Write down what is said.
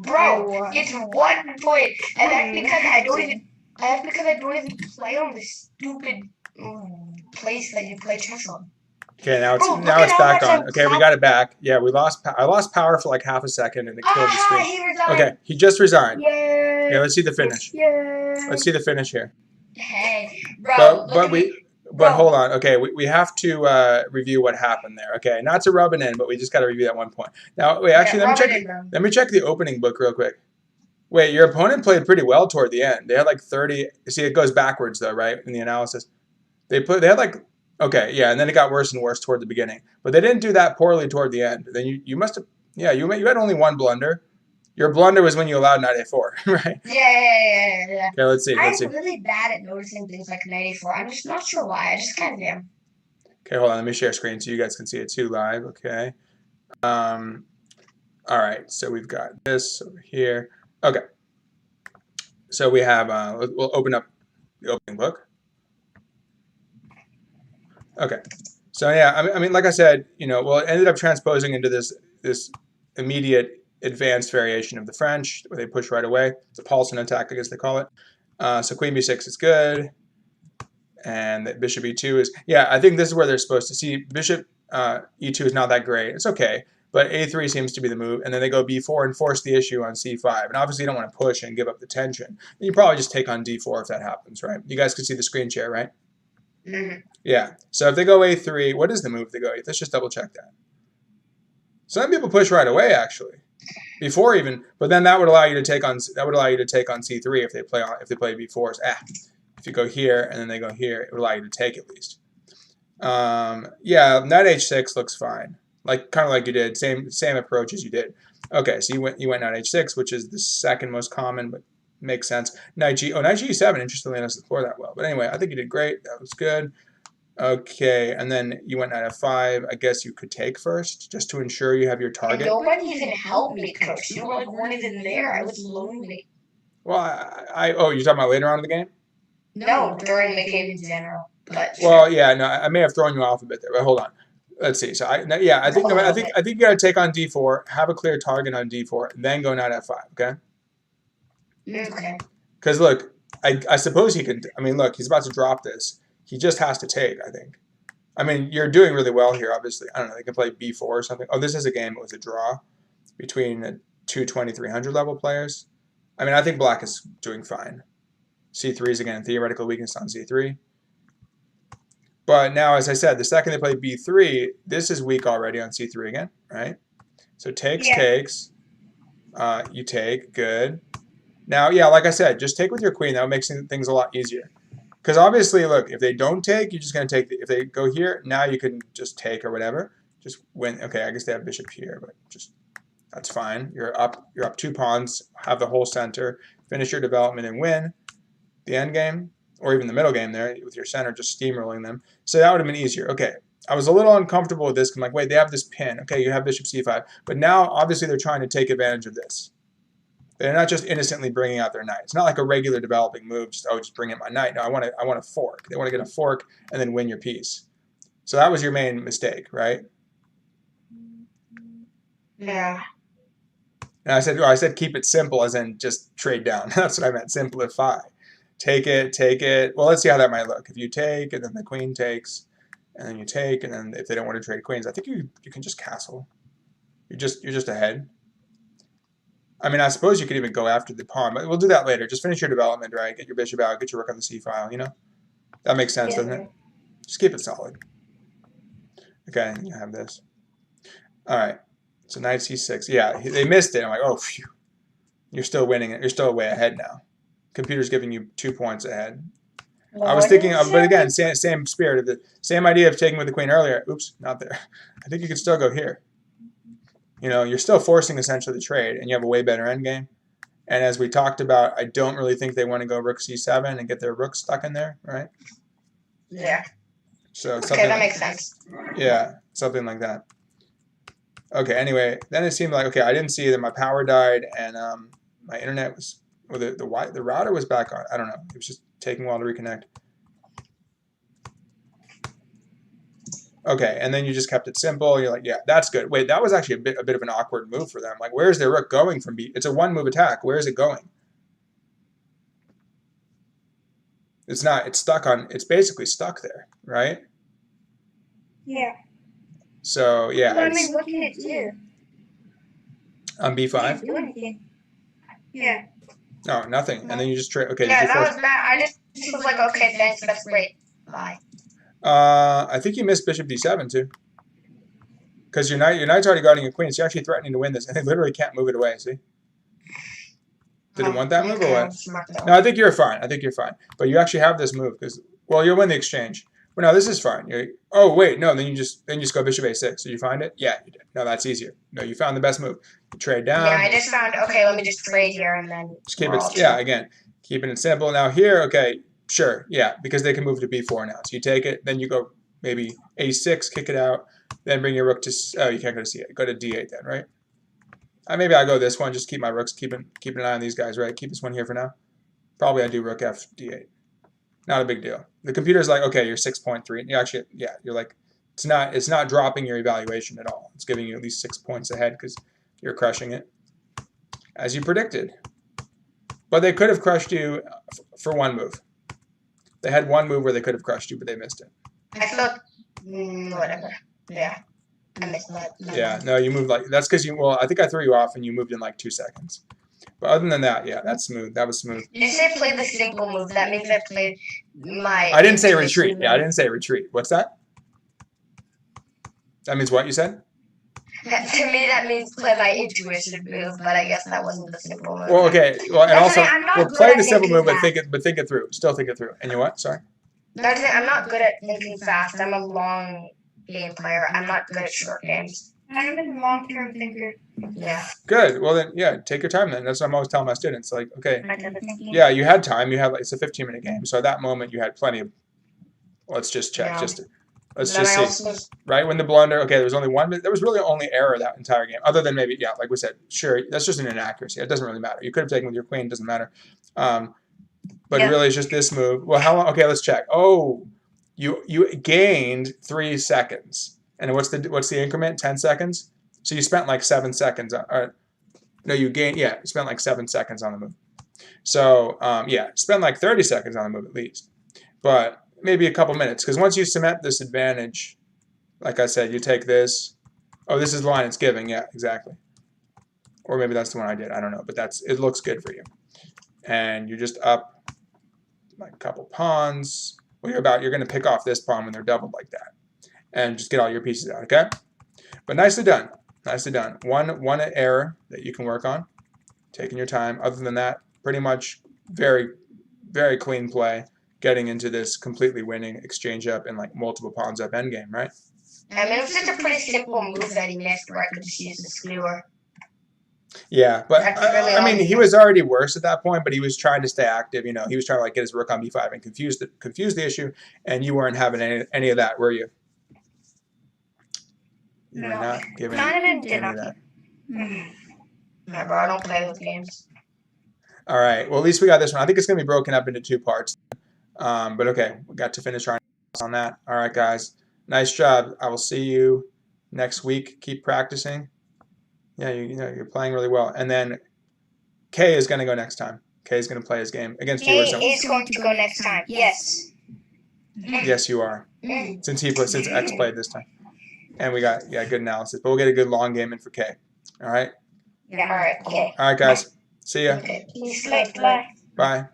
Bro, it's 1 point, and that's because I don't even play on this stupid place that you play chess on. Okay, now Bro, look now at it's how back much on. I'm Okay, we got it back. Yeah, we lost. I lost power for like half a second, and it killed the screen. He resigned. Okay, he just resigned. Yay! Yeah, let's see the finish. Yay! Let's see the finish here. Hey, bro, look at me. But hold on. Okay, we have to review what happened there. Okay, not to rub it in, but we just got to review that 1 point. Now, wait, actually, Yeah, let me check the opening book real quick. Wait, your opponent played pretty well toward the end. They had like 30. See, it goes backwards though, right? In the analysis, they had like, okay, yeah, and then it got worse and worse toward the beginning. But they didn't do that poorly toward the end. Then you must have, yeah, you had only one blunder. Your blunder was when you allowed knight a4, right? Yeah. Okay, let's see. I'm really bad at noticing things like knight a4. I'm just not sure why. I just kind of am. Okay, hold on. Let me share screen so you guys can see it too live. Okay. All right. So we've got this over here. Okay. So we have. We'll open up the opening book. Okay. So yeah, I mean, like I said, well, it ended up transposing into this immediate advanced variation of the French, where they push right away. It's a Paulson attack, I guess they call it. So Queen B6 is good, and that Bishop E2 is, yeah, I think this is where they're supposed to see. Bishop E2 is not that great. It's okay, but A3 seems to be the move, and then they go B4 and force the issue on C5. And obviously, you don't want to push and give up the tension. You probably just take on D4 if that happens, right? You guys can see the screen share, right? Mm-hmm. Yeah. So if they go A3, what is the move they go? Let's just double check that. Some people push right away, actually, before even. But then that would allow you to take on C3 if they play B4s. If you go here and then they go here, it would allow you to take at least. Yeah, knight H6 looks fine, kind of like you did, same approach as you did. Okay, so you went knight H6, which is the second most common, but makes sense. Knight G7. Interestingly, doesn't explore that well, but anyway, I think you did great. That was good. Okay, and then you went knight F5. I guess you could take first, just to ensure you have your target. And nobody even helped me, coach. You weren't even there. I was lonely. Well, oh, you're talking about later on in the game? No, during the game in general. But well, yeah, no, I may have thrown you off a bit there, but hold on. Let's see. So I think you got to take on D4, have a clear target on D4, then go knight F5. Okay. Okay. Because look, I suppose he could. I mean, look, he's about to drop this. He just has to take. I think. I mean, you're doing really well here. Obviously, I don't know. They can play B4 or something. Oh, this is a game. It was a draw between the two 2300 level players. I mean, I think Black is doing fine. C3 is again theoretical weakness on C3. But now, as I said, the second they play B3, this is weak already on C3 again, right? So takes. You take, good. Now, yeah, like I said, just take with your queen. That makes things a lot easier. Because obviously, look, if they don't take, you're just going to take. If they go here, now you can just take or whatever. Just win. Okay, I guess they have bishop here, but just that's fine. You're up 2 pawns, have the whole center, finish your development and win the end game. Or even the middle game there with your center just steamrolling them. So that would have been easier. Okay, I was a little uncomfortable with this. I'm like, wait, they have this pin. Okay, you have bishop c5. But now, obviously, they're trying to take advantage of this. They're not just innocently bringing out their knight. It's not like a regular developing move, just bring in my knight. No, I want a fork. They want to get a fork and then win your piece. So that was your main mistake, right? Yeah. And I said keep it simple as in just trade down. That's what I meant, simplify. Take it. Well, let's see how that might look. If you take, and then the queen takes, and then you take, and then if they don't want to trade queens, I think you can just castle. You're just ahead. I mean, I suppose you could even go after the pawn, but we'll do that later. Just finish your development, right? Get your bishop out, get your rook on the c file, That makes sense, doesn't it? Just keep it solid. Okay, you have this. All right, so knight c6. Yeah, they missed it. I'm like, oh, phew. You're still winning it. You're still way ahead now. Computer's giving you 2 points ahead. I was thinking of, but again, same spirit of the same idea of taking with the queen earlier. Oops, not there. I think you could still go here. You're still forcing essentially the trade, and you have a way better endgame. And as we talked about, I don't really think they want to go rook c7 and get their rook stuck in there, right? Yeah. So okay, that makes sense. Yeah, something like that. Okay. Anyway, then it seemed like I didn't see that my power died and my internet was. Or the router was back on. I don't know. It was just taking a while to reconnect. Okay, and then you just kept it simple. You're like, yeah, that's good. Wait, that was actually a bit of an awkward move for them. Like, where is their rook going from B? It's a one move attack. Where is it going? It's not. It's stuck on. It's basically stuck there, right? Yeah. So yeah, But I it's mean, what can it do? on It B5. can't do anything. Yeah. No, nothing. And then you just trade. Okay, Yeah, did you that force? was bad. I just was like, okay, thanks, that's great. Bye. I think you missed Bishop D7 too, because your knight's already guarding your queen. So you're actually threatening to win this, and they literally can't move it away. See? Didn't want that move or what? No, I think you're fine. I think you're fine. But you actually have this move because, well, you'll win the exchange. Well, no, this is fine. Oh wait, no. Then you just go Bishop A6. Did you find it? Yeah, you did. No, that's easier. No, you found the best move. You trade down. Yeah, I just found, okay, let me just trade here and then. Just keep it. Yeah, again, keeping it simple. Now here, okay, sure, yeah, because they can move to B4 now. So you take it, then you go maybe A6, kick it out, then bring your rook to. Oh, you can't go to C8. Go to D8 then, right? Maybe I go this one. Just keep my rooks. Keep an eye on these guys, right? Keep this one here for now. Probably I do rook F D8. Not a big deal. The computer's like, okay, you're 6.3. You actually, yeah, you're like, it's not dropping your evaluation at all. It's giving you at least 6 points ahead because you're crushing it, as you predicted. But they could have crushed you for one move. They had one move where they could have crushed you, but they missed it. I thought, whatever. Yeah. I missed that. Yeah, no, you moved like, that's because well, I think I threw you off and you moved in like 2 seconds. But other than that, yeah, that's smooth. That was smooth. You say play the simple move. That means I played my. I didn't say retreat. Yeah, I didn't say retreat. What's that? That means what you said? To me, that means play my intuition move, but I guess that wasn't the simple move. Well, okay. Well, and That's also, okay, I'm not well, good play at the simple thinking move, but fast. think it through. Still think it through. And you what? Sorry. That's it. I'm not good at thinking fast. I'm a long game player. I'm not good at short games. I'm a long-term thinker. Yeah. Good. Well, then, yeah, take your time then. That's what I'm always telling my students. Like, okay, I never thinking. yeah, you had time. You had, like, it's a 15-minute game. So at that moment, you had plenty of, let's just check. Yeah. Let's Then just I see. also, Right when the blunder, okay, there was only one, there was really only error that entire game, other than maybe, yeah, like we said, sure, that's just an inaccuracy. It doesn't really matter. You could have taken with your queen, it doesn't matter. But Yeah. really, it's just this move. Well, how long? Okay, let's check. Oh, you gained 3 seconds, and what's the increment? 10 seconds. So you spent like 7 seconds. No, you gained. Yeah, you spent like 7 seconds on the move. So yeah, spend like 30 seconds on the move at least, but maybe a couple minutes, because once you cement this advantage, like I said, you take this. Oh, this is the line it's giving. Yeah, exactly. Or maybe that's the one I did. I don't know, but it looks good for you. And you're just up like a couple pawns. Well, you're going to pick off this pawn when they're doubled like that, and just get all your pieces out. Okay. But nicely done. Nicely done. One error that you can work on. Taking your time. Other than that, pretty much very, very clean play. Getting into this completely winning exchange up and like multiple pawns up endgame, right? I mean, it was just a pretty simple move that he missed where I could just use the skewer. Yeah, but That's really I mean, all he was already worse at that point, but he was trying to stay active. You know, he was trying to like get his rook on b5 and confuse the issue, and you weren't having any of that, were you? You were No. not giving Not even any did of that. Remember, I don't play those games. All right. Well, at least we got this one. I think it's going to be broken up into 2 parts. But okay, we got to finish our on that. All right, guys. Nice job. I will see you next week. Keep practicing. Yeah, you're playing really well. And then Kay is going to go next time. Kay is going to play his game against you or something. is going to go next time. Yes. Yes, you are. Since X played this time. And we got good analysis. But we'll get a good long game in for Kay. All right. Yeah. All right. Okay. All right, guys. See ya. Okay. Bye. Bye.